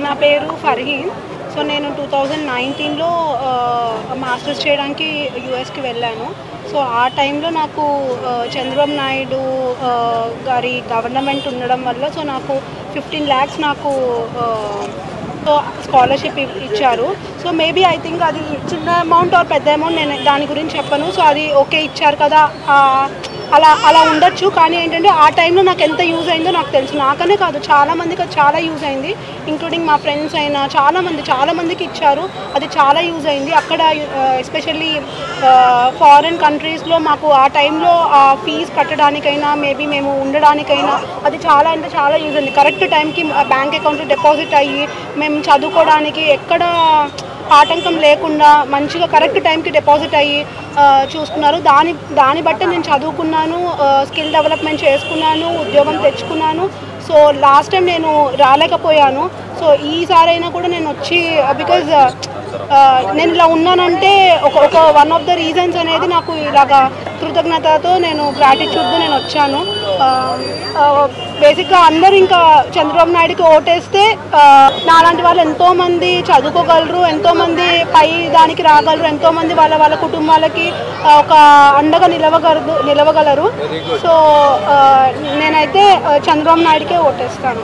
నా పేరు ఫర్హీన్. సో నేను 2019లో మాస్టర్స్ చేయడానికి యూఎస్కి వెళ్ళాను. సో ఆ టైంలో నాకు చంద్రబాబు నాయుడు గారి గవర్నమెంట్ ఉండడం వల్ల సో నాకు 15 lakhs నాకు సో స్కాలర్షిప్ ఇచ్చారు. సో మేబీ ఐ థింక్ అది చిన్న అమౌంట్ ఆర్ పెద్ద అమౌంట్ నేను దాని గురించి చెప్పను. సో అది ఓకే ఇచ్చారు కదా అలా ఉండొచ్చు. కానీ ఏంటంటే ఆ టైంలో నాకు ఎంత యూజ్ అయిందో నాకు తెలుసు. నాకనే కాదు చాలామందికి అది చాలా యూజ్ అయింది. ఇంక్లూడింగ్ మా ఫ్రెండ్స్ అయినా చాలామందికి ఇచ్చారు. అది చాలా యూజ్ అయింది. అక్కడ ఎస్పెషల్లీ ఫారిన్ కంట్రీస్లో మాకు ఆ టైంలో ఆ ఫీజు కట్టడానికైనా మేబీ మేము ఉండడానికైనా అది చాలా అంటే చాలా యూజ్ అయింది. కరెక్ట్ టైంకి బ్యాంక్ అకౌంట్లో డిపాజిట్ అయ్యి మేము చదువుకోవడానికి ఎక్కడ ఆటంకం లేకుండా మంచిగా కరెక్ట్ టైంకి డిపాజిట్ అయ్యి చూసుకున్నారు. దాన్ని బట్టి నేను చదువుకున్నాను, స్కిల్ డెవలప్మెంట్ చేసుకున్నాను, ఉద్యోగం తెచ్చుకున్నాను. సో లాస్ట్ టైం నేను రాలేకపోయాను. సో ఈసారైనా కూడా నేను వచ్చి బికాజ్ నేను ఇలా ఉన్నానంటే ఒక వన్ ఆఫ్ ద రీజన్స్ అనేది నాకు ఇలాగా కృతజ్ఞతతో నేను గ్రాటిట్యూడ్తో నేను వచ్చాను. బేసిక్గా అందరూ ఇంకా చంద్రబాబు నాయుడుకి ఓటేస్తే నాలాంటి వాళ్ళు ఎంతోమంది చదువుకోగలరు, ఎంతోమంది పై దానికి రాగలరు, ఎంతోమంది వాళ్ళ కుటుంబాలకి ఒక అండగా నిలవగలరు. సో నేనైతే చంద్రబాబు నాయుడుకే ఓటేస్తాను.